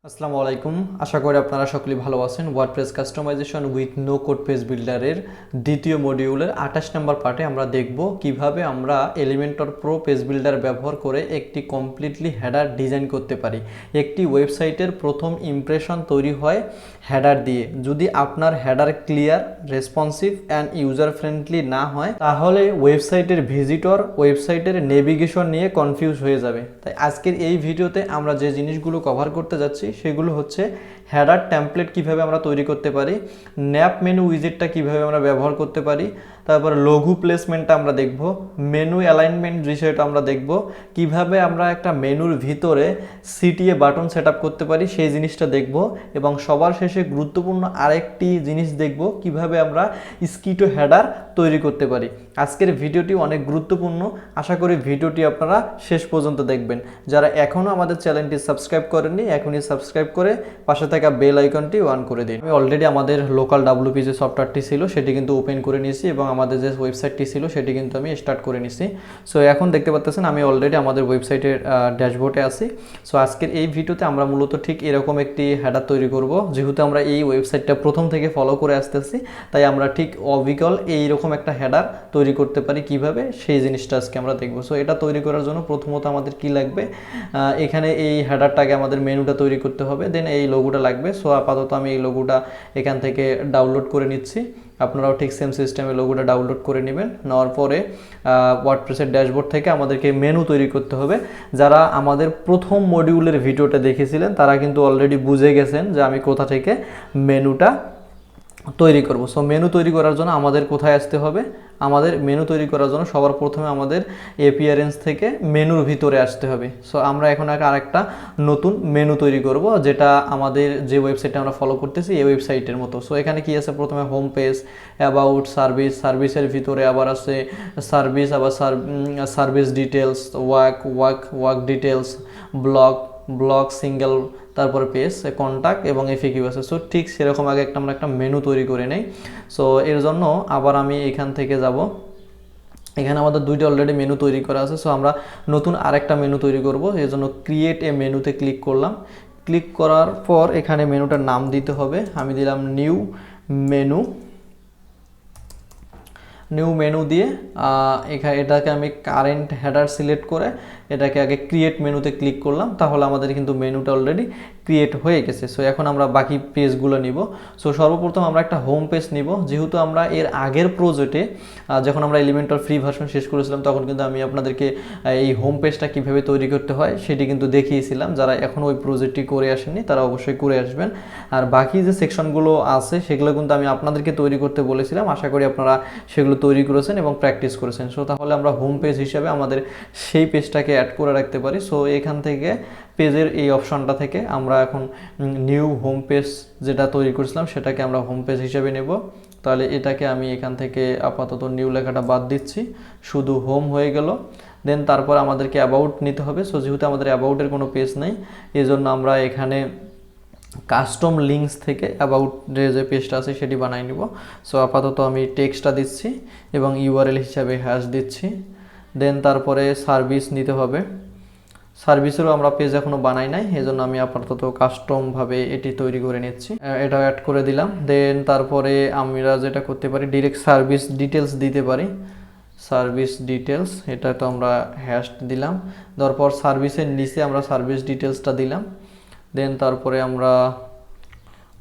আসসালামু আলাইকুম। আশা করি আপনারা সকলেই ভালো আছেন। WordPress customization with no code page বিল্ডারের দ্বিতীয় মডিউলের 28 নম্বর পার্টে আমরা দেখব কিভাবে আমরা এলিমেন্টর প্রো পেজ বিল্ডার ব্যবহার করে একটি কমপ্লিটলি হেডার ডিজাইন করতে পারি। একটি ওয়েবসাইটের প্রথম ইমপ্রেশন তৈরি হয় হেডার দিয়ে। যদি আপনার header clear, responsive and user friendly না হয় তাহলে ওয়েবসাইটের ভিজিটর ওয়েবসাইটের নেভিগেশন নিয়ে কনফিউজ হয়ে যাবে। তাই আজকের এই ভিডিওতে আমরা যে জিনিসগুলো কভার করতে যাচ্ছি সেগুলো হচ্ছে হেডার টেমপ্লেট কিভাবে আমরা তৈরি করতে পারি, ন্যাপ মেনু উইজেটটা কিভাবে আমরা ব্যবহার করতে পারি, তারপর লঘু প্লেসমেন্টটা আমরা দেখব, মেনু অ্যালাইনমেন্ট বিষয়টা আমরা দেখব, কিভাবে আমরা একটা মেনুর ভিতরে সিটিএ বাটন সেট আপ করতে পারি সেই জিনিসটা দেখব, এবং সবার শেষে গুরুত্বপূর্ণ আরেকটি জিনিস দেখব কিভাবে আমরা স্কিটো হেডার তৈরি করতে পারি। আজকের ভিডিওটি অনেক গুরুত্বপূর্ণ, আশা করি ভিডিওটি আপনারা শেষ পর্যন্ত দেখবেন। যারা এখনও আমাদের চ্যানেলটি সাবস্ক্রাইব করেননি এখনই সাবস্ক্রাইব করে পাশে থাকা বেল আইকনটি অন করে দিন। আমি অলরেডি আমাদের লোকাল ডাব্লিউপি যে সফটওয়্যারটি ছিল সেটি কিন্তু ওপেন করে নিয়েছি এবং আমাদের যে ওয়েবসাইটটি ছিল সেটি কিন্তু আমি স্টার্ট করে নিয়েছি। সো এখন দেখতে পাচ্ছেন আমি অলরেডি আমাদের ওয়েবসাইটের ড্যাশবোর্ডে আছি। সো আজকের এই ভিডিওতে আমরা মূলত ঠিক এরকম একটি হেডার তৈরি করব। যেহেতু আমরা এই ওয়েবসাইটটা প্রথম থেকে ফলো করে আসতেছি তাই আমরা ঠিক অবিকল এইরকম একটা হেডার তৈরি করতে পারি কিভাবে সেই জিনিসটা আজকে আমরা দেখব। সো এটা তৈরি করার জন্য প্রথমত আমাদের কি লাগবে, এখানে এই হেডারটাকে আমাদের মেনুটা তৈরি করতে হবে, দেন এই লোগোটা লাগবে। সো আপাতত আমি এই লোগোটা এখান থেকে ডাউনলোড করে নিচ্ছি। আপনারাও ঠিক সেম সিস্টেমে লোগোটা ডাউনলোড করে নেবেন। নেওয়ার পরে ওয়ার্ডপ্রেসের ড্যাশবোর্ড থেকে আমাদেরকে মেনু তৈরি করতে হবে। যারা আমাদের প্রথম মডিউলের ভিডিওটা দেখেছিলেন তারা কিন্তু অলরেডি বুঝে গেছেন যে আমি কোথা থেকে মেনুটা তৈরি করব। সো মেনু তৈরি করার জন্য আমাদের কোথায় আসতে হবে, আমাদের মেনু তৈরি করার জন্য সবার প্রথমে আমাদের অ্যাপিয়ারেন্স থেকে মেনুর ভিতরে আসতে হবে। সো আমরা এখন আরেকটা নতুন মেনু তৈরি করব যেটা আমাদের যে ওয়েবসাইটটা আমরা ফলো করতেছি এই ওয়েবসাইটের মতো। সো এখানে কি আছে, প্রথমে হোম পেজ, অ্যাবাউট, সার্ভিস, সার্ভিসের ভিতরে আবার আছে সার্ভিস, আবার service details, work details, blog single, তারপরে পেজ, কন্ট্যাক্ট এবং এফএকিউ আছে। সো ঠিক সেরকম আগে আমরা একটা মেনু তৈরি করে নেই। সো এর জন্য আবার আমি এখান থেকে যাব, এখানে আমাদের দুইটা অলরেডি মেনু তৈরি করা আছে। সো আমরা নতুন আরেকটা মেনু তৈরি করব, এর জন্য ক্রিয়েট এ মেনুতে ক্লিক করলাম। ক্লিক করার পর এখানে মেনুটার নাম দিতে হবে, আমি দিলাম নিউ মেনু দিয়ে এটাকে আমি কারেন্ট হেডার সিলেক্ট করে এটাকে আগে ক্রিয়েট মেনুতে ক্লিক করলাম, তাহলে আমাদের কিন্তু মেনুটা অলরেডি ক্রিয়েট হয়ে গেছে। সো এখন আমরা বাকি পেজগুলো নিব। সো সর্বপ্রথম আমরা একটা হোম পেজ নিব। যেহেতু আমরা এর আগের প্রজেক্টে যখন আমরা এলিমেন্টর ফ্রি ভার্সন শেষ করেছিলাম তখন কিন্তু আমি আপনাদেরকে এই হোম পেজটা কীভাবে তৈরি করতে হয় সেটি কিন্তু দেখিয়েছিলাম। যারা এখন ওই প্রজেক্টটি করে আসেননি তারা অবশ্যই করে আসবেন। আর বাকি যে সেকশনগুলো আছে সেগুলো কিন্তু আমি আপনাদেরকে তৈরি করতে বলেছিলাম, আশা করি আপনারা সেগুলো তৈরি করেছেন এবং প্র্যাকটিস করেছেন। সো তাহলে আমরা হোম পেজ হিসাবে আমাদের সেই পেজটাকে অ্যাড করে রাখতে পারি। সো এখান থেকে পেজের এই অপশনটা থেকে আমরা এখন নিউ হোম পেজ যেটা তৈরি করেছিলাম সেটাকে আমরা হোম পেজ হিসাবে নেব। তাহলে এটাকে আমি এখান থেকে আপাতত নিউ লেখাটা বাদ দিচ্ছি, শুধু হোম হয়ে গেল। দেন তারপর আমাদেরকে অ্যাবাউট নিতে হবে। সো যেহেতু আমাদের অ্যাবাউটের কোনো পেজ নেই এই জন্য আমরা এখানে কাস্টম লিঙ্কস থেকে অ্যাবাউট যে পেজটা আছে সেটি বানিয়ে নিব। সো আপাতত আমি টেক্সটটা দিচ্ছি এবং ইউআরএল হিসাবে হ্যাশ দিচ্ছি। দেন তারপরে সার্ভিস নিতে হবে, সার্ভিসেরও আমরা পেজ এখনও বানাই নাই এজন্য আমি আপাতত কাস্টমভাবে এটি তৈরি করে নিচ্ছি, এটা অ্যাড করে দিলাম। দেন তারপরে আমরা যেটা করতে পারি ডিরেক্ট সার্ভিস ডিটেলস দিতে পারি, সার্ভিস ডিটেলস এটা তো আমরা হ্যাশ দিলাম। তারপর সার্ভিসের নিচে আমরা সার্ভিস ডিটেলসটা দিলাম। দেন তারপরে আমরা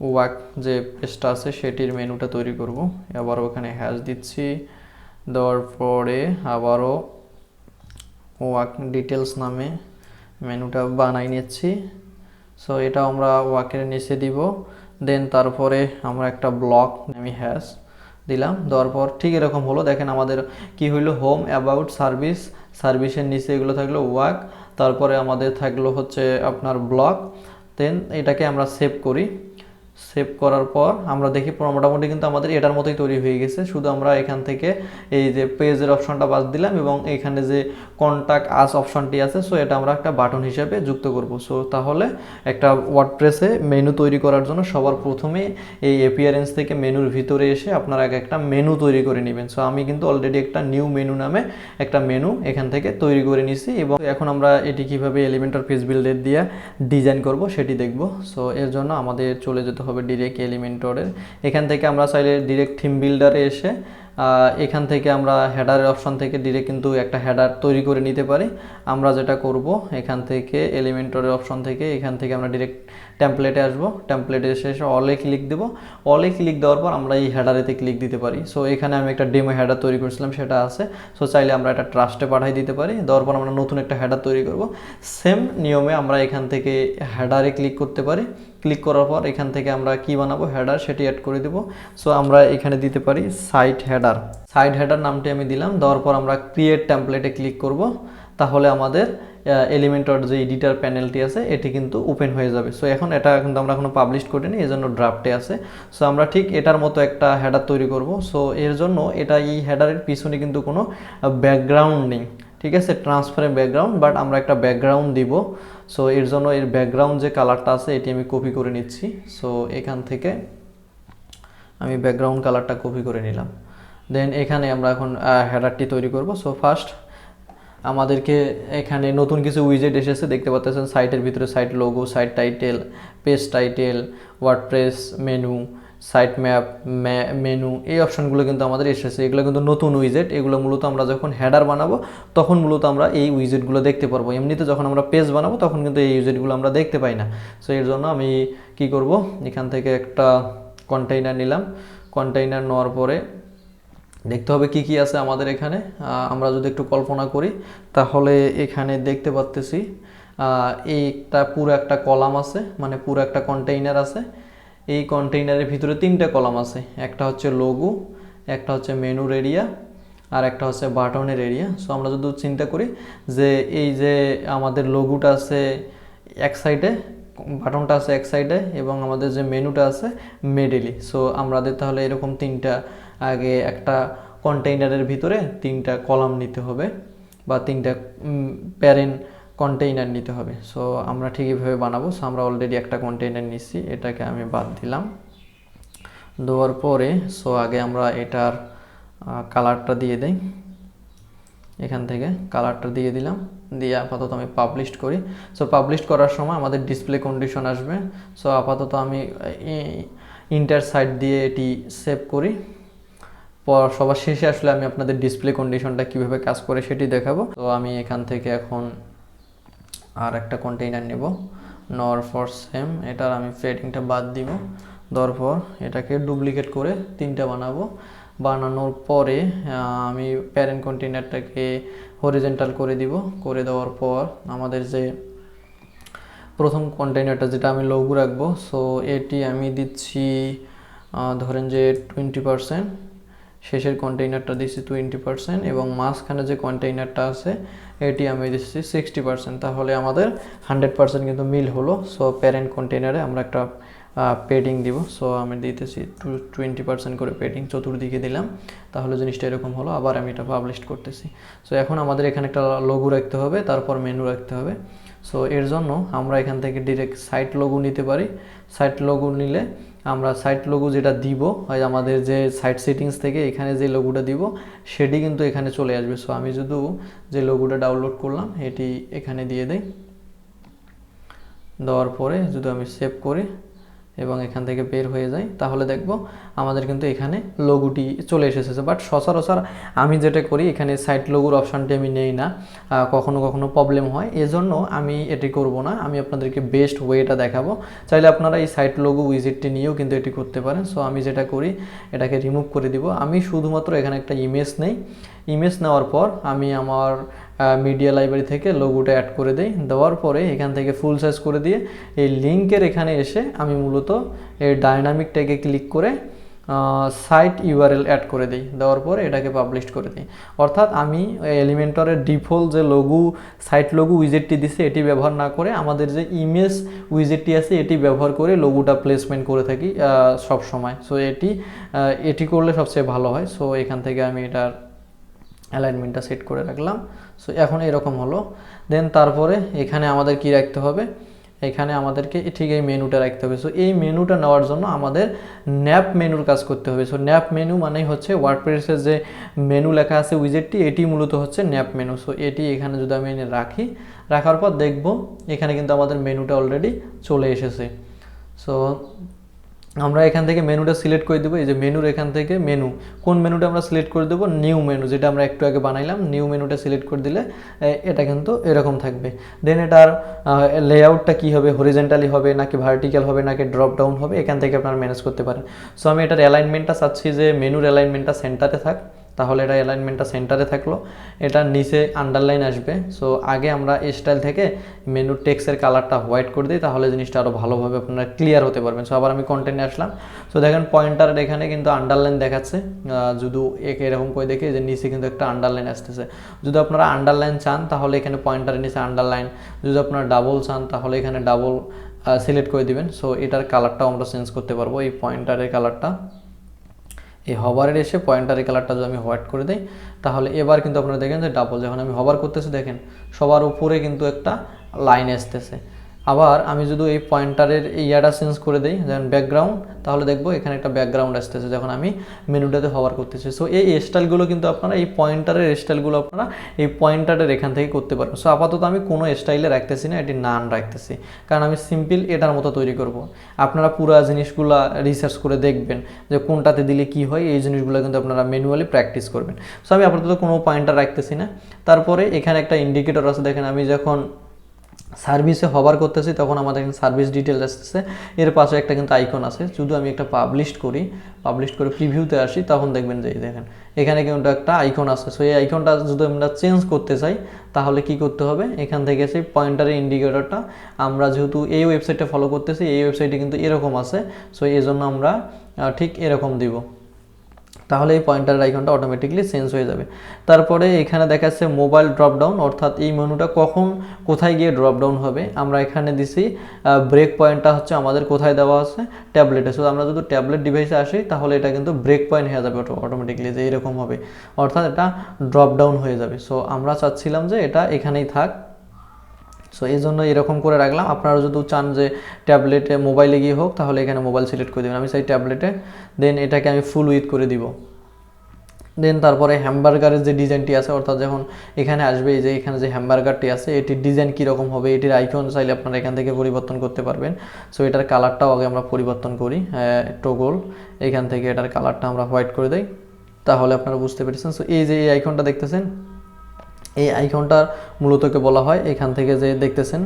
ওয়ার্ক যে পেজটা আছে সেটির মেনুটা তৈরি করব, আবারও ওখানে হ্যাশ দিচ্ছি। দেওয়ার পরে আবারও ওয়ার্ক ডিটেলস নামে মেনুটা বানাই নিচ্ছি। সো এটা আমরা ওয়ার্কের নিচে দিব। দেন তারপরে আমরা একটা ব্লক আমি হ্যাশ দিলাম, দেওয়ার পর ঠিক এরকম হলো। দেখেন আমাদের কি হইলো, হোম, অ্যাবাউট, সার্ভিস, সার্ভিসের নিচে এগুলো থাকলো ওয়ার্ক, তারপরে আমাদের থাকলো হচ্ছে আপনার ব্লক। দেন এটাকে আমরা সেভ করি। সেভ করার পর আমরা দেখি মোটামুটি কিন্তু আমাদের এটার মতোই তৈরি হয়ে গেছে। শুধু আমরা এখান থেকে এই যে পেজের অপশনটা বাদ দিলাম এবং এখানে যে কন্ট্যাক্ট আস অপশনটি আছে, সো এটা আমরা একটা বাটন হিসেবে যুক্ত করব। সো তাহলে একটা ওয়ার্ডপ্রেসে মেনু তৈরি করার জন্য সবার প্রথমে এই অ্যাপিয়ারেন্স থেকে মেনুর ভিতরে এসে আপনারা একটা মেনু তৈরি করে নেবেন। সো আমি কিন্তু অলরেডি একটা নিউ মেনু নামে একটা মেনু এখান থেকে তৈরি করে নিছি এবং এখন আমরা এটি কিভাবে এলিমেন্টর পেজ বিল্ডার দিয়ে ডিজাইন করব সেটি দেখব। সো এর জন্য আমাদের চলে যেতে হবে ডিরেক্ট এলিমেন্টরের। এখান থেকে আমরা চাইলে ডিরেক্ট থিম বিল্ডারে এসে এখান থেকে আমরা হেডারের অপশন থেকে ডিরেক্ট কিন্তু একটা হেডার তৈরি করে নিতে পারি। আমরা যেটা করব এখান থেকে এলিমেন্টরের অপশন থেকে এখান থেকে আমরা ডিরেক্ট টেমপ্লেটে আসব। টেমপ্লেটে এসে অলে ক্লিক দেব। অলে ক্লিক দেওয়ার পর আমরা এই হেডারেতে ক্লিক দিতে পারি। সো এখানে আমি একটা ডেমো হেডার তৈরি করেছিলাম, সেটা আছে। সো চাইলে আমরা এটা ট্রাস্টে পাঠিয়ে দিতে পারি। দেওয়ার পর আমরা নতুন একটা হেডার তৈরি করব। সেম নিয়মে আমরা এখান থেকে হেডারে ক্লিক করতে পারি। ক্লিক করার পর এখান থেকে আমরা কি বানাবো হেডার সেটি অ্যাড করে দেব। সো আমরা এখানে দিতে পারি সাইট হেডার। সাইট হেডার নামটি আমি দিলাম। দেওয়ার পর আমরা ক্রিয়েট টেমপ্লেটে ক্লিক করব। তাহলে আমাদের এলিমেন্টর যে এডিটর প্যানেলটি আছে এটি কিন্তু ওপেন হয়ে যাবে। সো এখন এটা কিন্তু আমরা এখনো পাবলিশ করিনি, এই জন্য ড্রাফটে আছে। সো আমরা ঠিক এটার মতো একটা হেডার তৈরি করব। সো এর জন্য এটা এই হেডারের পিছনে কিন্তু কোনো ব্যাকগ্রাউন্ড নেই, ঠিক আছে, ট্রান্সপারেন্ট ব্যাকগ্রাউন্ড, বাট আমরা একটা ব্যাকগ্রাউন্ড দিব। সো এর জন্য এর ব্যাকগ্রাউন্ড যে কালারটা আছে এটি আমি কপি করে নিচ্ছি। সো এখান থেকে আমি ব্যাকগ্রাউন্ড কালারটা কপি করে নিলাম। দেন এখানে আমরা এখন হেডারটি তৈরি করব। সো ফার্স্ট আমাদেরকে এখানে নতুন কিছু উইজেট এসেছে, দেখতে পাচ্ছেন সাইটের ভিতরে site logo, site title, page title, WordPress menu, site map, menu, এই অপশনগুলো কিন্তু আমাদের এসেছে। এগুলো কিন্তু নতুন উইজেট। এগুলো মূলত আমরা যখন হেডার বানাবো তখন মূলত আমরা এই উইজেটগুলো দেখতে পারবো। এমনিতে যখন আমরা পেজ বানাবো তখন কিন্তু এই উইজেটগুলো আমরা দেখতে পাই না। সো এর জন্য আমি কি করব, এখান থেকে একটা কন্টেইনার নিলাম। কন্টেইনার নেওয়ার পরে দেখতে হবে কি কি আছে আমাদের এখানে। আমরা যদি একটু কল্পনা করি তাহলে এখানে দেখতে পাচ্তেছি এইটা পুরো একটা কলাম আছে, মানে পুরো একটা কন্টেইনার আছে। এই কন্টেইনারের ভিতরে তিনটা কলাম আছে, একটা হচ্ছে লোগো, একটা হচ্ছে মেনুর এরিয়া, আর একটা হচ্ছে বাটনের এরিয়া। সো আমরা যদি চিন্তা করি যে এই যে আমাদের লোগোটা আছে এক সাইডে, বাটনটা আছে এক সাইডে এবং আমাদের যে মেনুটা আছে মিডলে। সো আমাদের তাহলে এরকম তিনটা আগে একটা কন্টেইনারের ভিতরে তিনটা কলাম নিতে হবে বা তিনটা প্যারেন্ট কন্টেইনার নিতে হবে। সো আমরা ঠিক এইভাবে বানাবো। সো আমরা অলরেডি একটা কন্টেইনার নিচ্ছি, এটাকে আমি বাদ দিলাম। দেওয়ার পরে সো আগে আমরা এটার কালারটা দিয়ে দেই। এখান থেকে কালারটা দিয়ে দিলাম, দিয়ে আপাতত আমি পাবলিশ করি। সো পাবলিশ করার সময় আমাদের ডিসপ্লে কন্ডিশন আসবে। সো আপাতত আমি ইন্টার সাইড দিয়ে এটি সেভ করি। সবার শেষে আসলে আমি আপনাদের ডিসপ্লে কন্ডিশনটা কিভাবে কাজ করে সেটি দেখাবো। তো আমি এখান থেকে এখন আর একটা কন্টেইনার নেব, নেওয়ার পর সেম এটার আমি ফেডিংটা বাদ দিব। দেওয়ার পর এটাকে ডুপ্লিকেট করে তিনটা বানাবো। বানানোর পরে আমি প্যারেন্ট কন্টেইনারটাকে হরিজন্টাল করে দিব। করে দেওয়ার পর আমাদের যে প্রথম কন্টেইনারটা যেটা আমি লোগো রাখবো, সো এটি আমি দিচ্ছি ধরেন যে 20%, শেষের কন্টেইনারটা দিচ্ছি 20% এবং মাঝখানে যে কন্টেইনারটা আছে এটি আমি দিচ্ছি 60%। তাহলে আমাদের 100% কিন্তু মিল হলো। সো প্যারেন্ট কন্টেইনারে আমরা একটা পেডিং দিব। সো আমি দিতেছি 20% করে পেডিং চতুর্দিকে দিলাম। তাহলে জিনিসটা এরকম হলো। আবার আমি এটা পাবলিশ করতেছি। সো এখন আমাদের এখানে একটা লোগো রাখতে হবে, তারপর মেনু রাখতে হবে। সো এর জন্য আমরা এখান থেকে ডিরেক্ট সাইট লোগো নিতে পারি। সাইট লোগো নিলে আমরা সাইট লোগো যেটা দিব হয় আমাদের যে সাইট সেটিংস থেকে এখানে যে লোগোটা দিব সেটি কিন্তু এখানে চলে আসবে। সো আমি যদি যে লোগোটা ডাউনলোড করলাম এটি এখানে দিয়ে দেই। দেওয়ার পরে যদি আমি সেভ করি এবং এখান থেকে বের হয়ে যাই তাহলে দেখব আমাদের কিন্তু এখানে লোগোটি চলে এসেছে। বাট সচরাচর আমি যেটা করি এখানে সাইট লোগোর অপশানটি আমি নেই না, কখনো কখনো প্রবলেম হয়, এজন্য আমি এটি করব না। আমি আপনাদেরকে বেস্ট ওয়েটা দেখাবো। চাইলে আপনারা এই সাইট লোগো উইজেটটি নিয়েও কিন্তু এটি করতে পারেন। সো আমি যেটা করি এটাকে রিমুভ করে দিব। আমি শুধুমাত্র এখানে একটা ইমেজ নেই। ইমেজ নেওয়ার পর আমি আমার মিডিয়া লাইব্রেরি থেকে লোগোটা অ্যাড করে দেই। দেওয়ার পরে এখান থেকে ফুল সাইজ করে দিয়ে এই লিঙ্কের এখানে এসে আমি মূলত এই ডাইনামিক ট্যাগে ক্লিক করে সাইট ইউআরএল অ্যাড করে দিই, দেওয়ার পরে এটাকে পাবলিশ করে দিই। অর্থাৎ আমি এলিমেন্টরের ডিফল্ট যে লোগো সাইট লোগো উইজেটটি দিছে এটি ব্যবহার না করে আমাদের যে ইমেজ উইজেটটি আছে এটি ব্যবহার করে লোগোটা প্লেসমেন্ট করে থাকি সব সময়। সো এটি করলে সবচেয়ে ভালো হয়। সো এখান থেকে আমি এটার অ্যালাইনমেন্টটা সেট করে রাখলাম। সো এখন এরকম হলো। দেন তারপরে এখানে আমাদের কি রাখতে হবে, এখানে আমাদেরকে ঠিক এই মেনুটা রাখতে হবে। সো এই মেনুটা নেওয়ার জন্য আমাদের ন্যাপ মেনুর কাজ করতে হবে। সো ন্যাপ মেনু মানেই হচ্ছে ওয়ার্ডপ্রেসের যে মেনু লেখা আছে উইজেটটি, এটি মূলত হচ্ছে ন্যাপ মেনু। সো এটি এখানে যদি আমি এনে রাখি, রাখার পর দেখব এখানে কিন্তু আমাদের মেনুটা অলরেডি চলে এসেছে। সো আমরা এখান থেকে মেনুটা সিলেক্ট করে দেবো। এই যে মেনুর এখান থেকে মেনু, কোন মেনুটা আমরা সিলেক্ট করে দেবো, নিউ মেনু, যেটা আমরা একটু আগে বানাইলাম। নিউ মেনুটা সিলেক্ট করে দিলে এটা কিন্তু এরকম থাকবে। দেন এটার লেআউটটা কী হবে, হরিজেন্টালি হবে নাকি ভার্টিক্যাল হবে নাকি ড্রপ ডাউন হবে, এখান থেকে আপনারা ম্যানেজ করতে পারেন। সো আমি এটার অ্যালাইনমেন্টটা চাচ্ছি যে মেনুর অ্যালাইনমেন্টটা সেন্টারে থাক, তাহলে এটা অ্যালাইনমেন্টটা সেন্টারে থাকলো, এটার নিচে আন্ডারলাইন আসবে। সো আগে আমরা স্টাইল থেকে মেনুর টেক্সটের কালারটা হোয়াইট করে দিই, তাহলে জিনিসটা আরও ভালোভাবে আপনারা ক্লিয়ার হতে পারবেন। সো আবার আমি কন্টেন্টে আসলাম। সো দেখেন পয়েন্টারের এখানে কিন্তু আন্ডারলাইন দেখাচ্ছে, যদি এরকম করে দেখি যে নিচে কিন্তু একটা আন্ডারলাইন আসতেছে। যদি আপনারা আন্ডারলাইন চান তাহলে এখানে পয়েন্টারের নিচে আন্ডারলাইন, যদি আপনারা ডাবল চান তাহলে এখানে ডাবল সিলেক্ট করে দিবেন। সো এটার কালারটাও আমরা চেঞ্জ করতে পারবো, এই পয়েন্টারের কালারটা, এই হবারের এসে পয়েন্টারের কালারটা যদি আমি হোয়াইট করে দিই, তাহলে এবার কিন্তু আপনারা দেখেন যে ডাবল, যখন আমি হবার করতেছি দেখেন সবার উপরে কিন্তু একটা লাইন আসতেছে। আবার আমি যদি এই পয়েন্টারের ইয়াটা চেঞ্জ করে দিই, যেমন ব্যাকগ্রাউন্ড, তাহলে দেখবো এখানে একটা ব্যাকগ্রাউন্ড আসতেছে যখন আমি মেনুটাতে হবার করতেছি। সো এই স্টাইলগুলো কিন্তু আপনারা এই পয়েন্টারের স্টাইলগুলো আপনারা এই পয়েন্টারের এখান থেকে করতে পারবেন। সো আপাতত আমি কোনো স্টাইলে রাখতেছি না, এটি নান রাখতেছি, কারণ আমি সিম্পল এটার মতো তৈরি করব। আপনারা পুরো জিনিসগুলো রিসার্চ করে দেখবেন যে কোনটাতে দিলে কি হয়, এই জিনিসগুলো কিন্তু আপনারা ম্যানুয়ালি প্র্যাকটিস করবেন। সো আমি আপাতত কোনো পয়েন্টার রাখতেছি না। তারপরে এখানে একটা ইন্ডিকেটর আছে, দেখেন আমি যখন সার্ভিসে হবার করতেছি তখন আমাদের এখানে সার্ভিস ডিটেলস আসতেছে, এর পাশে একটা কিন্তু আইকন আছে। যদি আমি একটা পাবলিশ করে প্রিভিউতে আসি, তখন দেখবেন যে দেখেন এখানে কিন্তু একটা আইকন আছে। সো এই আইকনটা যদি আমরা চেঞ্জ করতে চাই তাহলে কি করতে হবে, এখান থেকে সেই পয়েন্টারের ইন্ডিকেটরটা, আমরা যেহেতু এই ওয়েবসাইটটা ফলো করতেছি, এই ওয়েবসাইটে কিন্তু এরকম আছে। সো এই জন্য আমরা ঠিক এরকম দিব, তাহলে এই পয়েন্টার আইকনটা অটোমেটিকলি চেঞ্জ হয়ে যাবে। তারপরে এখানে দেখাচ্ছে মোবাইল ড্রপডাউন, অর্থাৎ এই মেনুটা কখন কোথায় গিয়ে ড্রপডাউন হবে। আমরা এখানে দিছি ব্রেক পয়েন্টটা হচ্ছে আমাদের কোথায় দেওয়া আছে, ট্যাবলেটে। সো আমরা যদি ট্যাবলেট ডিভাইসে আসি তাহলে এটা কিন্তু ব্রেক পয়েন্ট হয়ে যাবে অটোমেটিকলি, যে এরকম হবে, অর্থাৎ এটা ড্রপডাউন হয়ে যাবে। সো আমরা চাচ্ছিলাম যে এটা এখানেই থাক। সো এই জন্য এরকম করে রাখলাম। আপনারা যদি চান যে ট্যাবলেটে মোবাইলে গিয়ে হোক, তাহলে এখানে মোবাইল সিলেক্ট করে দেবেন। আমি চাই ট্যাবলেটে, দেন এটাকে আমি ফুল উইথ করে দিব। দেন তারপরে হ্যামবার্গারের যে ডিজাইনটি আছে, অর্থাৎ যখন এখানে আসবে, এই যে এখানে যে হ্যামবার্গারটি আছে এটির ডিজাইন কীরকম হবে, এটির আইকন চাইলে আপনারা এখান থেকে পরিবর্তন করতে পারবেন। সো এটার কালারটাও আগে আমরা পরিবর্তন করি, টগল, এখান থেকে এটার কালারটা আমরা হোয়াইট করে দিই, তাহলে আপনারা বুঝতে পেরেছেন। সো এই যে এই আইকনটা দেখতেছেন, এই আইকনটার মূলতকে বলা হয়, এখান থেকে যে দেখতেছেন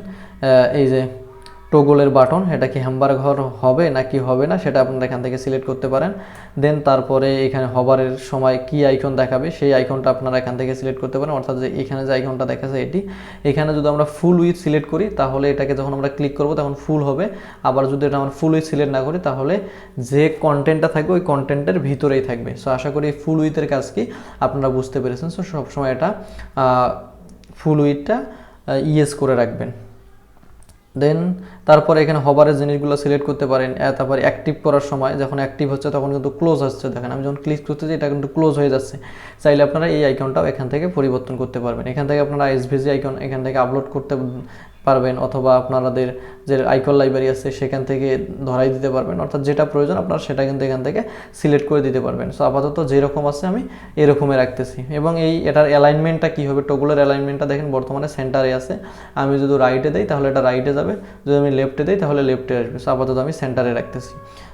এই যে টগলের বাটন, এটা কি হ্যামবার্গার হবে নাকি হবে না সেটা আপনারা এখান থেকে সিলেক্ট করতে পারেন। দেন তারপরে এখানে হবারের সময় কি আইকন দেখাবে সেই আইকনটা আপনারা এখান থেকে সিলেক্ট করতে পারেন, অর্থাৎ যে এখানে যে আইকনটা দেখাচ্ছে এটি, এখানে যদি আমরা ফুল উইথ সিলেক্ট করি তাহলে এটাকে যখন আমরা ক্লিক করব তখন ফুল হবে। আবার যদি এটা আমরা ফুল উইথ সিলেক্ট না করি তাহলে যে কন্টেন্টটা থাকবে ওই কন্টেন্টের ভিতরেই থাকবে। সো আশা করি ফুল উইথের কাজ কি আপনারা বুঝতে পেরেছেন। সো সবসময় এটা ফুল উইথটা ইয়েস করে রাখবেন। দেন তারপরে এখানে হবারের জিনিসগুলো সিলেক্ট করতে পারেন। তারপরে অ্যাক্টিভ করার সময় যখন অ্যাক্টিভ হচ্ছে তখন কিন্তু ক্লোজ আসছে, দেখেন আমি যখন ক্লিক করতেছি এটা কিন্তু ক্লোজ হয়ে যাচ্ছে। চাইলে আপনারা এই আইকনটাও এখান থেকে পরিবর্তন করতে পারবেন। এখান থেকে আপনারা এসভিজি আইকন এখান থেকে আপলোড করতে পারবেন, অথবা আপনাদের যে আইকন লাইব্রেরি আছে সেখান থেকে ধরাই দিতে পারবেন, অর্থাৎ যেটা প্রয়োজন আপনারা সেটা কিন্তু এখান থেকে সিলেক্ট করে দিতে পারবেন। সো আপাতত যেরকম আছে আমি এরকমই রাখতেছি। এবং এটার অ্যালাইনমেন্টটা কী হবে, টগলের অ্যালাইনমেন্টটা দেখেন বর্তমানে সেন্টারে আছে। আমি যদি রাইটে দিই তাহলে এটা রাইটে যাবে, যদি আমি লেফটে দিই তাহলে লেফটে আসবে। সো আপাতত আমি সেন্টারে রাখতেছি।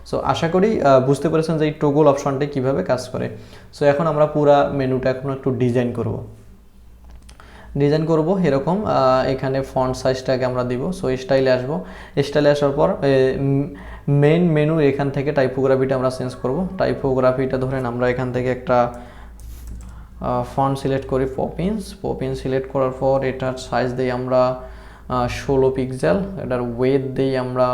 সো আশা করি বুঝতে পেরেছেন যে এই টগল অপশনটি কীভাবে কাজ করে। সো এখন আমরা পুরা মেনুটা এখন একটু ডিজাইন করব এরকম। এখানে ফন্ট সাইজটাকে আমরা দিব। সো স্টাইলে আসবো, স্টাইলে আসার পর মেইন মেনু এখান থেকে টাইপোগ্রাফিটা আমরা চেঞ্জ করব। টাইপোগ্রাফিটা ধরেন আমরা এখান থেকে একটা ফন্ট সিলেক্ট করি, পপিন সিলেক্ট করার পর এটার সাইজ দিই আমরা 16 পিক্সেল, এটার ওয়েট দিই আমরা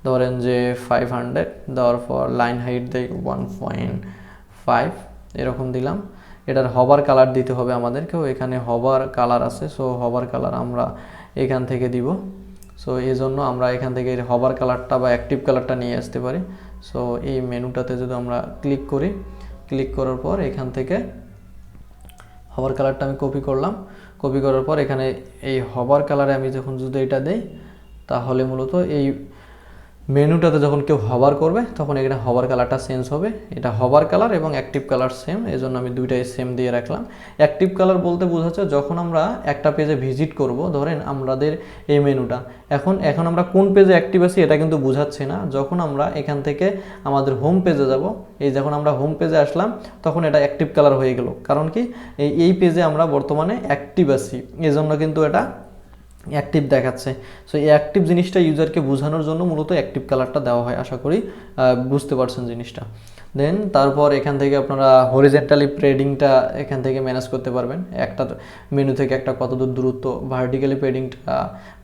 ধরেন যে 500, দেওয়ার পর লাইন হাইট দেই 1.5 এরকম দিলাম। এটার হবার কালার দিতে হবে আমাদেরকেও, এখানে হবার কালার আছে, সো হবার কালার আমরা এখান থেকে দিব। সো এই জন্য আমরা এখান থেকে হবার কালারটা বা অ্যাক্টিভ কালারটা নিয়ে আসতে পারি। সো এই মেনুটাতে যদি আমরা ক্লিক করি, ক্লিক করার পর এখান থেকে হবার কালারটা আমি কপি করলাম, কপি করার পর এখানে এই হবার কালারে আমি যখন যদি এটা দেই, তাহলে মূলত এই মেনুটাতে যখন কেউ হবার করবে তখন এখানে হবার কালারটা চেঞ্জ হবে। এটা হবার কালার এবং অ্যাক্টিভ কালার সেম, এই জন্য আমি দুইটাই সেম দিয়ে রাখলাম। অ্যাক্টিভ কালার বলতে বোঝাচ্ছে যখন আমরা একটা পেজে ভিজিট করব, ধরেন আমাদের এই মেনুটা এখন আমরা কোন পেজে অ্যাক্টিভ আছি এটা কিন্তু বোঝাচ্ছে না। যখন আমরা এখান থেকে আমাদের হোম পেজে যাব, এই যখন আমরা হোম পেজে আসলাম তখন এটা অ্যাক্টিভ কালার হয়ে গেল, কারণ কি এই পেজে আমরা বর্তমানে অ্যাক্টিভ আছি, এই জন্য কিন্তু এটা অ্যাক্টিভ দেখাচ্ছে। সো এই অ্যাক্টিভ জিনিসটা ইউজারকে বোঝানোর জন্য মূলত অ্যাক্টিভ কালারটা দেওয়া হয়। আশা করি বুঝতে পারছেন জিনিসটা। দেন তারপর এখান থেকে আপনারা হরিজেন্টালি পেডিংটা এখান থেকে ম্যানেজ করতে পারবেন, একটা মেনু থেকে একটা কতদূর দূরত্ব। ভার্টিক্যালি পেডিংটা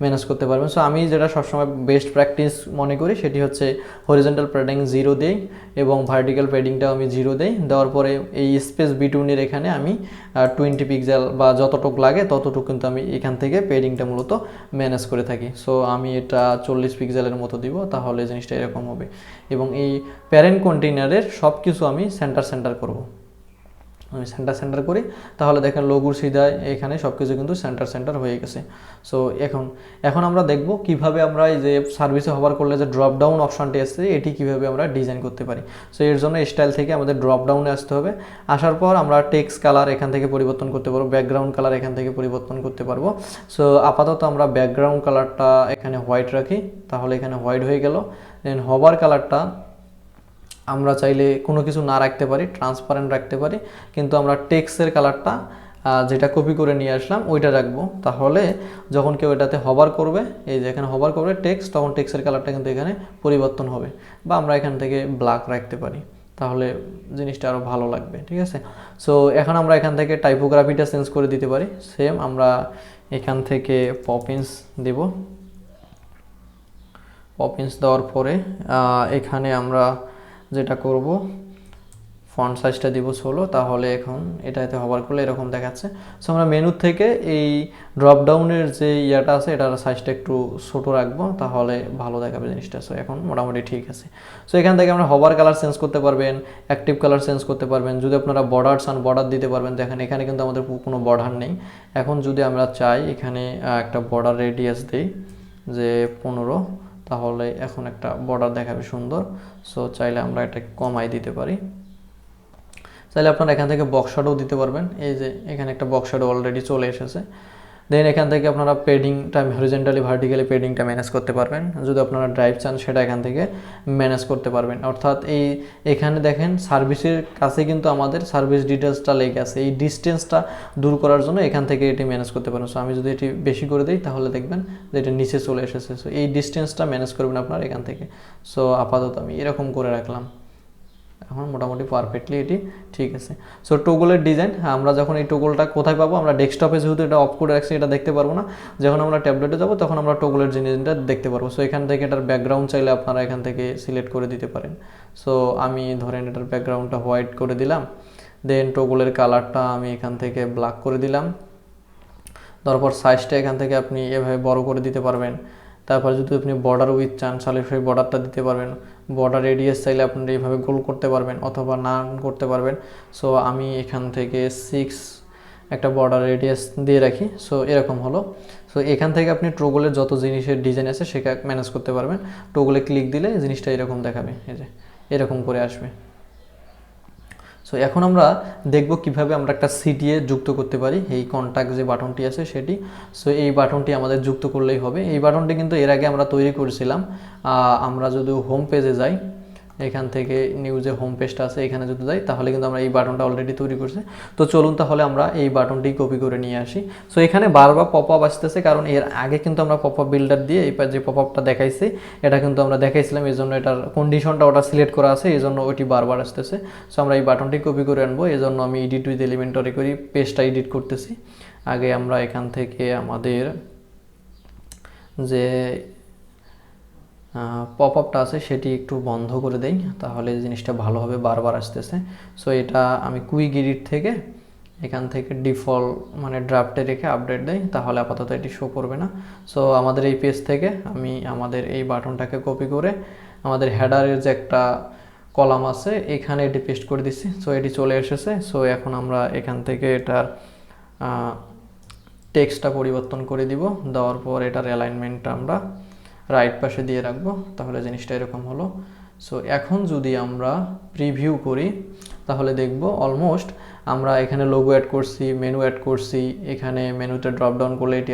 ম্যানেজ করতে পারবেন। সো আমি যেটা সবসময় বেস্ট প্র্যাকটিস মনে করি সেটি হচ্ছে হরিজেন্টাল পেডিং 0 দেই এবং ভার্টিক্যাল পেডিংটাও আমি 0 দেই। দেওয়ার পরে এই স্পেস বিটুইনের এখানে আমি 20 পিক্সেল বা যতটুকু লাগে ততটুকু কিন্তু আমি এখান থেকে পেডিংটা মূলত ম্যানেজ করে থাকি। সো আমি এটা 40 পিক্সেলের মতো দিব, তাহলে জিনিসটা এরকম হবে। এবং এই প্যারেন্ট কন্টেইনারের সব কিছু আমি সেন্টার করব, আমি সেন্টার করি, তাহলে দেখেন লোগোর সিধায় এখানে সব কিছু কিন্তু সেন্টার হয়ে গেছে। সো এখন আমরা দেখব কিভাবে আমরা এই যে সার্ভিসে হবার করলে যে ড্রপ ডাউন অপশনটি আসছে এটি কিভাবে আমরা ডিজাইন করতে পারি। সো এর জন্য স্টাইল থেকে আমাদের ড্রপ ডাউনে আসতে হবে। আসার পর আমরা টেক্সট কালার এখান থেকে পরিবর্তন করতে পারবো, ব্যাকগ্রাউন্ড কালার এখান থেকে পরিবর্তন করতে পারবো। সো আপাতত আমরা ব্যাকগ্রাউন্ড কালারটা এখানে হোয়াইট রাখি, তাহলে এখানে হোয়াইট হয়ে গেল। দেন হবার কালারটা আমরা চাইলে কোনো কিছু না রাখতে পারি, ট্রান্সপারেন্ট রাখতে পারি, কিন্তু আমরা টেক্সটের কালারটা যেটা কপি করে নিয়ে আসলাম ওইটা রাখবো। তাহলে যখন কেউ এটাতে হবার করবে, এই যে এখানে হবার করবে টেক্সট, তখন টেক্সটের কালারটা কিন্তু এখানে পরিবর্তন হবে। বা আমরা এখান থেকে ব্ল্যাক রাখতে পারি, তাহলে জিনিসটা আরও ভালো লাগবে। ঠিক আছে। সো এখন আমরা এখান থেকে টাইপোগ্রাফিটা চেঞ্জ করে দিতে পারি। সেম আমরা এখান থেকে পপিন্স দেব, পপিন্স দেওয়ার পরে এখানে আমরা যেটা করব ফন্ট সাইজটা দিব 16, তাহলে এখন এটাতে হবার করলে এরকম দেখাচ্ছে। সো আমরা মেনু থেকে এই ড্রপ ডাউনের যে ইয়াটা আছে এটার সাইজটা একটু ছোটো রাখবো, তাহলে ভালো দেখাবে জিনিসটা। সো এখন মোটামুটি ঠিক আছে। সো এখান থেকে আমরা হবার কালার চেঞ্জ করতে পারবেন, অ্যাক্টিভ কালার চেঞ্জ করতে পারবেন। যদি আপনারা বর্ডার চান বর্ডার দিতে পারবেন, দেখেন এখানে কিন্তু আমাদের কোনো বর্ডার নেই। এখন যদি আমরা চাই এখানে একটা বর্ডার রেডিয়াস দিই যে 15, তাহলে এখন একটা বর্ডার দেখাবে সুন্দর। সো চাইলে আমরা এটা কমাই দিতে পারি। চাইলে আপনারা এখান থেকে বক্স শ্যাডো দিতে পারবেন, এই যে এখানে একটা বক্স শ্যাডো অলরেডি চলে এসেছে। দেন এখান থেকে আপনারা পেডিংটা হরিজেন্টালি ভার্টিক্যালি পেডিংটা ম্যানেজ করতে পারবেন। যদি আপনারা ড্রাইভ চান সেটা এখান থেকে ম্যানেজ করতে পারবেন। অর্থাৎ এখানে দেখেন সার্ভিসের কাছে কিন্তু আমাদের সার্ভিস ডিটেলসটা লেগে আছে, এই ডিস্টেন্সটা দূর করার জন্য এখান থেকে এটি ম্যানেজ করতে পারেন। সো আমি যদি এটি বেশি করে দিই তাহলে দেখবেন যে এটা নিচে চলে এসেছে। সো এই ডিস্টেন্সটা ম্যানেজ করবেন আপনারা এখান থেকে। সো আপাতত আমি এরকম করে রাখলাম, এখন মোটামুটি পারফেক্টলি এটি ঠিক আছে। সো টোগলের ডিজাইন, আমরা যখন এই টোগলটা কোথায় পাবো, আমরা ডেস্কটপে যেহেতু এটা অফ করে রাখছি এটা দেখতে পারবো না, যখন আমরা ট্যাবলেটে যাবো তখন আমরা টোগলের জিনিসটা দেখতে পারবো। সো এখান থেকে এটার ব্যাকগ্রাউন্ড চাইলে আপনারা এখান থেকে সিলেক্ট করে দিতে পারেন। সো আমি ধরেন এটার ব্যাকগ্রাউন্ডটা হোয়াইট করে দিলাম, দেন টোগলের কালারটা আমি এখান থেকে ব্ল্যাক করে দিলাম। তারপর সাইজটা এখান থেকে আপনি এভাবে বড় করে দিতে পারবেন। তারপর যদি আপনি বর্ডার উইথ চান তাহলে সেই বর্ডারটা দিতে পারবেন। বর্ডার রেডিয়াস চাইলে আপনি এইভাবে গোল করতে পারবেন অথবা না করতে পারবেন। সো আমি এখান থেকে 6 একটা বর্ডার রেডিয়াস দিয়ে রাখি। সো এরকম হলো। সো এখান থেকে আপনি টোগলের যত জিনিসের ডিজাইন আছে সেটা ম্যানেজ করতে পারবেন। টোগলে ক্লিক দিলে জিনিসটা এরকম দেখাবে, এই যে এরকম করে আসবে। সো এখন আমরা দেখব কিভাবে আমরা একটা সিটিএ যুক্ত করতে পারি, এই কন্ট্যাক্ট যে বাটনটি আছে সেটি। সো এই বাটনটি আমাদের যুক্ত করলেই হবে। এই বাটনটি কিন্তু এর আগে আমরা তৈরি করেছিলাম। আমরা যদি হোম পেজে যাই, এখান থেকে নিউজে হোম পেজটা আছে এখানে যদি যাই তাহলে কিন্তু আমরা এই বাটনটা অলরেডি তৈরি করছি। তো চলুন তাহলে আমরা এই বাটনটি কপি করে নিয়ে আসি। সো এখানে বারবার পপ আপ আসতেছে, কারণ এর আগে কিন্তু আমরা পপ আপ বিল্ডার দিয়ে এই যে পপ আপটা দেখাইছি এটা কিন্তু আমরা দেখাইছিলাম, এই জন্য এটার কন্ডিশনটা ওটা সিলেক্ট করা আছে, এই জন্য ওইটি বারবার আসতেছে। সো আমরা এই বাটনটি কপি করে আনবো, এই জন্য আমি এডিট উইথ এলিমেন্টরি করি পেজটা এডিট করতেছি। আগে আমরা এখান থেকে আমাদের যে পপ আপটা আছে সেটি একটু বন্ধ করে দেই, তাহলে জিনিসটা ভালোভাবে বারবার আসতেছে। সো এটা আমি কুইক এডিট থেকে এখান থেকে ডিফল্ট মানে ড্রাফটে রেখে আপডেট দেই, তাহলে আপাতত এটি শো করবে না। সো আমাদের এই পেজ থেকে আমি আমাদের এই বাটনটাকে কপি করে আমাদের হেডারের যে একটা কলাম আছে এখানে এটি পেস্ট করে দিচ্ছি। সো এটি চলে এসেছে। সো এখন আমরা এখান থেকে এটার টেক্সটটা পরিবর্তন করে দিব, দেওয়ার পর এটার অ্যালাইনমেন্টটা আমরা রাইট পাশে দিয়ে রাখবো, তাহলে জিনিসটা এরকম হলো। সো এখন যদি আমরা প্রিভিউ করি তাহলে দেখব অলমোস্ট আমরা এখানে লোগো অ্যাড করছি, মেনু অ্যাড করছি, এখানে মেনুতে ড্রপ ডাউন করলে এটি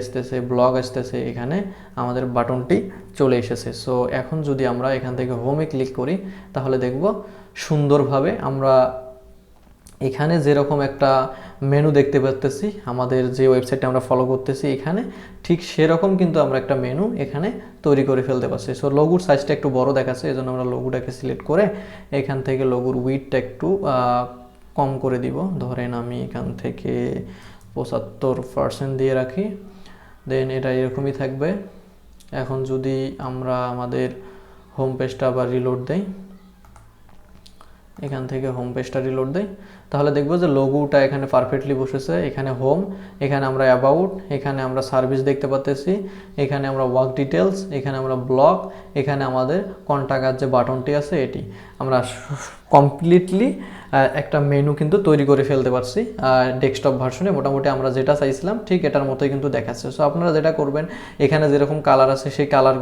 আসতেছে, ব্লগ আসতেছে, এখানে আমাদের বাটনটি চলে এসেছে। সো এখন যদি আমরা এখান থেকে হোমে ক্লিক করি তাহলে দেখব সুন্দরভাবে আমরা এখানে যেরকম একটা মেনু দেখতে পাচ্তেছি আমাদের যে ওয়েবসাইটটা আমরা ফলো করতেছি এখানে, ঠিক সেরকম কিন্তু আমরা একটা মেনু এখানে তৈরি করে ফেলতে পারছি। সো লোগোর সাইজটা একটু বড় দেখাচ্ছে, এই জন্য আমরা লোগোটাকে সিলেক্ট করে এখান থেকে লোগোর উইডথটা একটু কম করে দিব। ধরেন আমি এখান থেকে 75% দিয়ে রাখি, দেন এটা এরকমই থাকবে। এখন যদি আমরা আমাদের হোম পেজটা আবার রিলোড দেই, এখান থেকে হোম পেজটা রিলোড দেই, তাহলে দেখবো যে লোগোটা এখানে পারফেক্টলি বসেছে। এখানে হোম, এখানে আমরা অ্যাবাউট, এখানে আমরা সার্ভিস দেখতে পাচ্ছি, এখানে আমরা ওয়ার্ক ডিটেলস, এখানে আমরা ব্লগ, এখানে আমাদের কন্টাক্ট যে বাটনটি আছে এটি আমরা কমপ্লিটলি একটা মেনু কিন্তু তৈরি করে ফেলতে পারছি। ডেস্কটপ ভার্সনে মোটামুটি আমরা যেটা চাইছিলাম ঠিক এটার মতোই কিন্তু দেখাচ্ছে। সো আপনারা যেটা করবেন এখানে যেরকম কালার আছে সেই কালার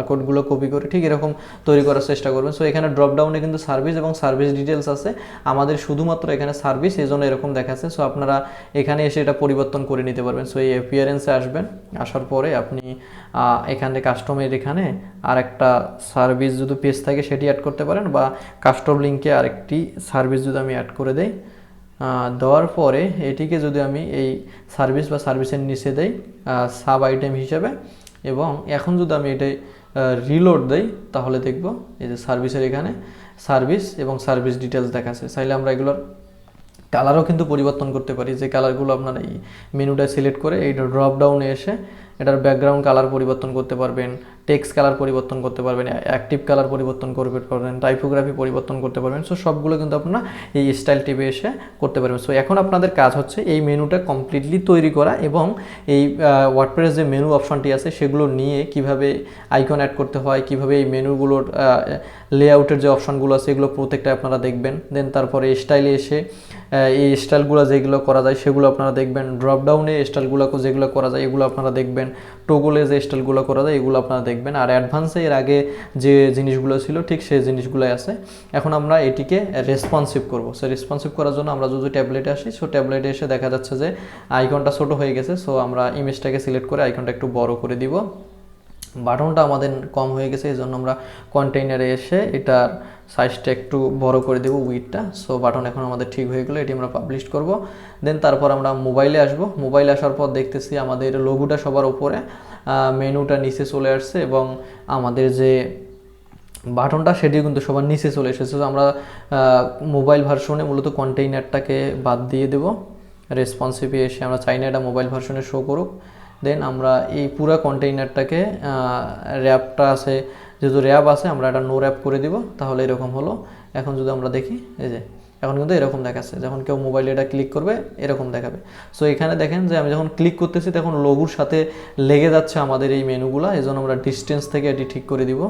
কোডগুলো কপি করে ঠিক এরকম তৈরি করার চেষ্টা করবেন। সো এখানে ড্রপ ডাউনে কিন্তু সার্ভিস এবং সার্ভিস ডিটেলস আছে, আমাদের শুধুমাত্র এখানে সার্ভিস, এই জন্য এরকম দেখাচ্ছে। সো আপনারা এখানে এসে এটা পরিবর্তন করে নিতে পারবেন। সো এই অ্যাপিয়ারেন্সে আসবেন, আসার পরে আপনি এখানে কাস্টমের এখানে আর একটা সার্ভিস যদি পেজ থাকে সেটি অ্যাড করতে পারেন, বা কাস্টম লিঙ্কে আরেকটি সার্ভিস যদি আমি অ্যাড করে দেই, দেওয়ার পরে এটিকে যদি আমি এই সার্ভিস বা সার্ভিসের নিচে দেই সাব আইটেম হিসেবে, এবং এখন যদি আমি এটাই রিলোড দেই তাহলে দেখব এই যে সার্ভিসের এখানে সার্ভিস এবং সার্ভিস ডিটেলস দেখাচ্ছে। চাইলে আমরা এগুলোর কালারও কিন্তু পরিবর্তন করতে পারি, যে কালারগুলো আপনারা এই মেনুটা সিলেক্ট করে এই ড্রপ ডাউনে এসে এটার ব্যাকগ্রাউন্ড কালার পরিবর্তন করতে পারবেন, টেক্সট কালার পরিবর্তন করতে পারবেন, অ্যাক্টিভ কালার পরিবর্তন করতে পারবেন, টাইপোগ্রাফি পরিবর্তন করতে পারবেন। সো সবগুলো কিন্তু আপনারা এই স্টাইল টিপে এসে করতে পারবেন। সো এখন আপনাদের কাজ হচ্ছে এই মেনুটা কমপ্লিটলি তৈরি করা, এবং এই ওয়ার্ডপ্রেস যে মেনু অপশনটি আছে সেগুলো নিয়ে কিভাবে আইকন অ্যাড করতে হয়, কিভাবে এই মেনুগুলোর লেআউটের যে অপশনগুলো আছে এগুলো প্রত্যেকটা আপনারা দেখবেন। দেন তারপরে স্টাইলে এসে এই স্টাইলগুলো যেগুলো করা যায় সেগুলো আপনারা দেখবেন, ড্রপ ডাউনে স্টাইলগুলো যেগুলো করা যায় এগুলো আপনারা দেখবেন, টোগলে যে স্টাইলগুলো করা যায় এগুলো আপনারা দেখবেন, আর অ্যাডভান্সে এর আগে যে জিনিসগুলো ছিল ঠিক সেই জিনিসগুলোই আছে। এখন আমরা এটিকে রেসপন্সিভ করব। সো রেসপন্সিভ করার জন্য আমরা যদি ট্যাবলেটে আসি, সো ট্যাবলেটে এসে দেখা যাচ্ছে যে আইকনটা ছোট হয়ে গেছে। সো আমরা ইমেজটাকে সিলেক্ট করে আইকনটা একটু বড় করে দিব। বাটনটা আমাদের কম হয়ে গেছে, এই জন্য আমরা কন্টেইনারে এসে এটার সাইজটা একটু বড় করে দেবো, উইডটা। সো বাটন এখন আমাদের ঠিক হয়ে গেলো, এটি আমরা পাবলিশ করব। দেন তারপর আমরা মোবাইলে আসব। মোবাইলে আসার পর দেখতেছি আমাদের লোগোটা সবার উপরে, মেনুটা নিচে চলে আসছে, এবং আমাদের যে বাটনটা সেটিও কিন্তু সবার নিচে চলে এসেছে। তো আমরা মোবাইল ভার্সনে মূলত কন্টেইনারটাকে বাদ দিয়ে দেব। রেসপন্সিভে এসে আমরা চাই না এটা মোবাইল ভার্সনে শো করুক। দেন আমরা এই পুরো কন্টেইনারটাকে র্যাপটা আছে, যেহেতু র্যাপ আছে আমরা এটা নো র্যাপ করে দিব, তাহলে এরকম হলো। এখন যদি আমরা দেখি এই যে এখন কিন্তু এরকম দেখাচ্ছে, যখন কেউ মোবাইলে এটা ক্লিক করবে এরকম দেখাবে। সো এখানে দেখেন যে আমি যখন ক্লিক করতেছি তখন লোগোর সাথে লেগে যাচ্ছে আমাদের এই মেনুগুলো, এই জন্য আমরা ডিস্টেন্স থেকে এটি ঠিক করে দিব।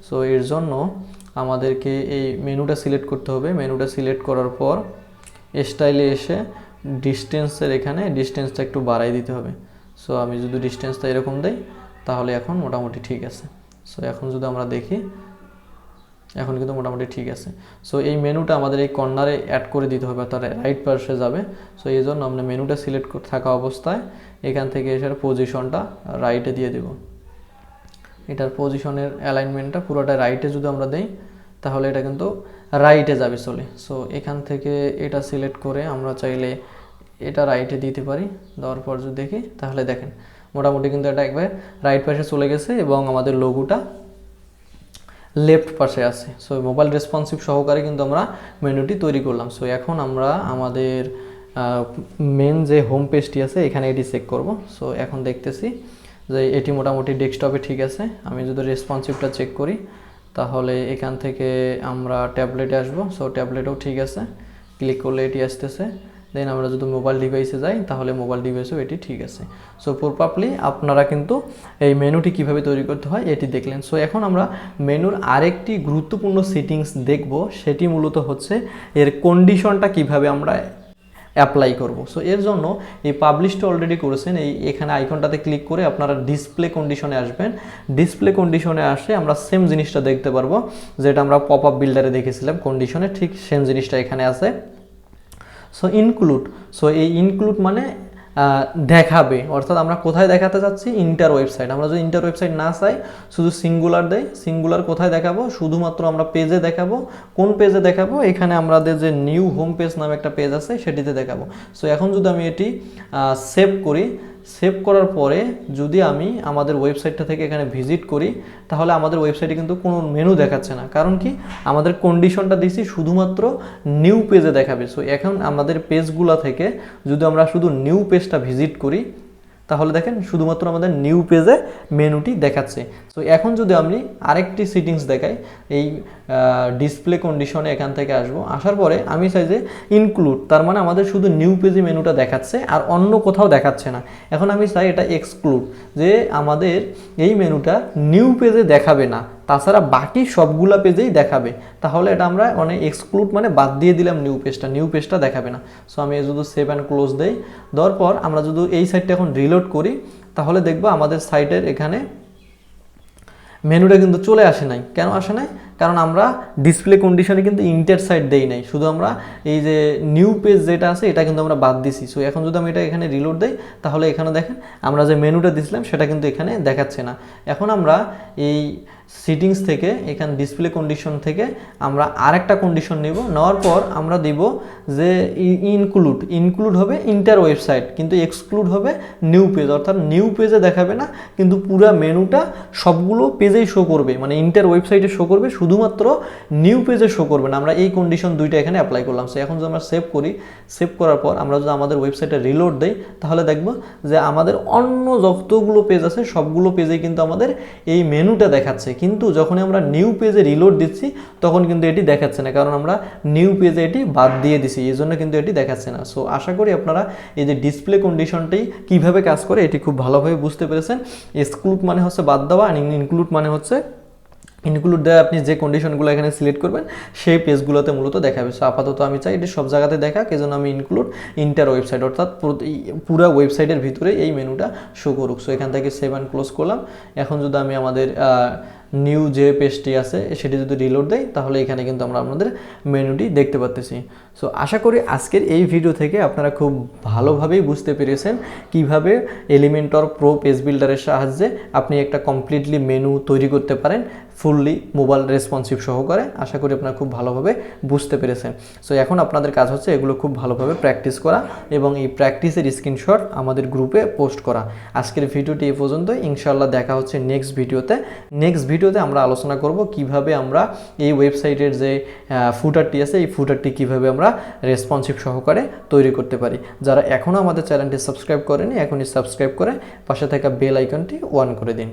সো এর জন্য আমাদেরকে এই মেনুটা সিলেক্ট করতে হবে। মেনুটা সিলেক্ট করার পর স্টাইলে এসে ডিস্টেন্সের এখানে ডিস্টেন্সটা একটু বাড়াই দিতে হবে। সো আমি যদি ডিস্টেন্সটা এরকম দেই তাহলে এখন মোটামুটি ঠিক আছে। সো এখন যদি আমরা দেখি এখন কিন্তু মোটামুটি ঠিক আছে। সো এই মেনুটা আমাদের এই কর্নারে অ্যাড করে দিতে হবে, তার রাইট পাশে যাবে। সো এই জন্য আমরা মেনুটা সিলেক্ট থাকা অবস্থায় এখান থেকে এসে পজিশনটা রাইটে দিয়ে দেব। এটার পজিশনের অ্যালাইনমেন্টটা পুরোটা রাইটে যদি আমরা দেই তাহলে এটা কিন্তু রাইটে যাবে চলে। সো এখান থেকে এটা সিলেক্ট করে আমরা চাইলে এটা রাইটে দিতে পারি। দেওয়ার পর যদি দেখি তাহলে দেখেন মোটামুটি কিন্তু এটা একবার রাইট পাশে চলে গেছে, এবং আমাদের লোগোটা লেফট পাশে আছে। সো মোবাইল রেসপন্সিভ সহকারে কিন্তু আমরা মেনুটি তৈরি করলাম। সো এখন আমরা আমাদের মেন যে হোম পেজটি আছে এখানে এটি চেক করব। সো এখন দেখতেছি যে এটি মোটামুটি ডেস্কটপে ঠিক আছে। আমি যদি রেসপন্সিভটা চেক করি তাহলে এখান থেকে আমরা ট্যাবলেটে আসবো। সো ট্যাবলেটও ঠিক আছে, ক্লিক করলে এটি আসতেছে। দেন আমরা যদি মোবাইল ডিভাইসে যাই তাহলে মোবাইল ডিভাইসেও এটি ঠিক আছে। সো প্রপারলি আপনারা কিন্তু এই মেনুটি কিভাবে তৈরি করতে হয় এটি দেখলেন। সো এখন আমরা মেনুর আরেকটি গুরুত্বপূর্ণ সেটিংস দেখব, সেটি মূলত হচ্ছে এর কন্ডিশনটা কিভাবে আমরা অ্যাপ্লাই করব। সো এর জন্য এই পাবলিশটা অলরেডি করেছেন, এখানে আইকনটাতে ক্লিক করে আপনারা ডিসপ্লে কন্ডিশনে আসবেন। ডিসপ্লে কন্ডিশনে আসে আমরা সেম জিনিসটা দেখতে পারবো যেটা আমরা পপ আপ বিল্ডারে দেখেছিলাম কন্ডিশনে, ঠিক সেম জিনিসটা এখানে আছে। সো ইনক্লুড, সো এই ইনক্লুড মানে দেখাবে, অর্থাৎ আমরা কোথায় দেখাতে চাচ্ছি, ইন্টার ওয়েবসাইট। আমরা যদি ইন্টার ওয়েবসাইট না চাই, শুধু সিঙ্গুলার দেয়, সিঙ্গুলার কোথায় দেখাবো, শুধুমাত্র আমরা পেজে দেখাবো। কোন পেজে দেখাবো, এখানে আমাদের যে নিউ হোম পেজ নামে একটা পেজ আছে সেটিতে দেখাবো। সো এখন যদি আমি এটি সেভ করি, সেভ করার পরে যদি আমি আমাদের ওয়েবসাইটটা থেকে এখানে ভিজিট করি তাহলে আমাদের ওয়েবসাইটে কিন্তু কোনো মেনু দেখাচ্ছে না। কারণ কি, আমাদের কন্ডিশনটা দিছি শুধুমাত্র নিউ পেজে দেখাবে। সো এখন আমাদের পেজগুলো থেকে যদি আমরা শুধু নিউ পেজটা ভিজিট করি তাহলে দেখেন শুধুমাত্র আমাদের নিউ পেজে মেনুটি দেখাচ্ছে। সো এখন যদি আমি আরেকটি সেটিংস দেখাই, এই ডিসপ্লে কন্ডিশনে এখান থেকে আসবো, আসার পরে আমি চাই যে ইনক্লুড, তার মানে আমাদের শুধু নিউ পেজে মেনুটা দেখাচ্ছে আর অন্য কোথাও দেখাচ্ছে না। এখন আমি চাই এটা এক্সক্লুড, যে আমাদের এই মেনুটা নিউ পেজে দেখাবে না, তাছাড়া বাকি সবগুলা পেজেই দেখাবে। তাহলে এটা আমরা এক্সক্লুড মানে বাদ দিয়ে দিলাম নিউ পেজটা দেখাবে না। সো আমি যদি সেভ অ্যান্ড ক্লোজ দেই, দেওয়ার পর আমরা যদি এই সাইটটা এখন রিলোড করি তাহলে দেখবো আমাদের সাইটের এখানে মেনুটা কিন্তু চলে আসে নাই। কেন আসে নাই? কারণ আমরা ডিসপ্লে কন্ডিশনে কিন্তু ইন্টার সাইট দেই নাই, শুধু আমরা এই যে নিউ পেজ যেটা আছে এটা কিন্তু আমরা বাদ দিছি। সো এখন যদি আমি এটা এখানে রিলোড দেই তাহলে এখানে দেখেন আমরা যে মেনুটা দিছিলাম সেটা কিন্তু এখানে দেখাচ্ছে না। এখন আমরা এই সেটিংস থেকে, এখানে ডিসপ্লে কন্ডিশন থেকে আমরা আরেকটা কন্ডিশন নেব, নেওয়ার পর আমরা দিব যে ইনক্লুড হবে ইন্টার ওয়েবসাইট, কিন্তু এক্সক্লুড হবে নিউ পেজ, অর্থাৎ নিউ পেজে দেখাবে না কিন্তু পুরো মেনুটা সবগুলো পেজেই শো করবে, মানে ইন্টার ওয়েবসাইটে শো করবে, শুধুমাত্র নিউ পেজে শো করবে না। আমরা এই কন্ডিশন দুইটা এখানে অ্যাপ্লাই করলাম। সো এখন যদি আমরা সেভ করি, সেভ করার পর আমরা যদি আমাদের ওয়েবসাইটে রিলোড দেই তাহলে দেখবো যে আমাদের অন্য যতগুলো পেজ আছে সবগুলো পেজেই কিন্তু আমাদের এই মেনুটা দেখাচ্ছে, কিন্তু যখনই আমরা নিউ পেজে রিলোড দিচ্ছি তখন কিন্তু এটি দেখাচ্ছে না, কারণ আমরা নিউ পেজে এটি বাদ দিয়ে দিছি, এই জন্য কিন্তু এটি দেখাচ্ছে না। সো আশা করি আপনারা এই যে ডিসপ্লে কন্ডিশনটাই কিভাবে কাজ করে এটি খুব ভালোভাবে বুঝতে পেরেছেন। এক্সক্লুড মানে হচ্ছে বাদ দেওয়া, আর ইনক্লুড মানে হচ্ছে ইনক্লুড দেওয়া, আপনি যে কন্ডিশনগুলো এখানে সিলেক্ট করবেন সেই পেজগুলোতে মূলত দেখাবে। সো আপাতত আমি চাই এটি সব জায়গাতে দেখাক, এজন্য আমি ইনক্লুড ইন্টার ওয়েবসাইট, অর্থাৎ পুরো ওয়েবসাইটের ভিতরে এই মেনুটা শো করুক। সো এখান থেকে সেভ অ্যান্ড ক্লোজ করলাম। এখন যদি আমি আমাদের নিউ যে পেজটি আছে সেটি যদি রিলোড দেয় তাহলে এখানে কিন্তু আমরা আমাদের মেনুটি দেখতে পাচ্ছি। সো আশা করি আজকের এই ভিডিও থেকে আপনারা খুব ভালোভাবেই বুঝতে পেরেছেন কিভাবে এলিমেন্টর প্রো পেজ বিল্ডারের সাহায্যে আপনি একটা কমপ্লিটলি মেনু তৈরি করতে পারেন, ফুললি মোবাইল রেসপন্সিভ সহকারে। আশা করি আপনারা খুব ভালোভাবে বুঝতে পেরেছেন। সো এখন আপনাদের কাজ হচ্ছে এগুলো খুব ভালোভাবে প্র্যাকটিস করা এবং এই প্র্যাকটিসের স্ক্রিনশট আমাদের গ্রুপে পোস্ট করা। আজকের ভিডিওটি এই পর্যন্তই, ইনশাআল্লাহ দেখা হচ্ছে নেক্সট ভিডিওতে। নেক্সট ভিডিওতে আমরা আলোচনা করব কিভাবে আমরা এই ওয়েবসাইটের যে ফুটারটি আছে এই ফুটারটি কিভাবে আমরা রেসপন্সিভ সহকারে তৈরি করতে পারি। যারা এখনও আমাদের চ্যানেলটি সাবস্ক্রাইব করেনি এখনই সাবস্ক্রাইব করে পাশে থাকা বেল আইকনটি অন করে দিন।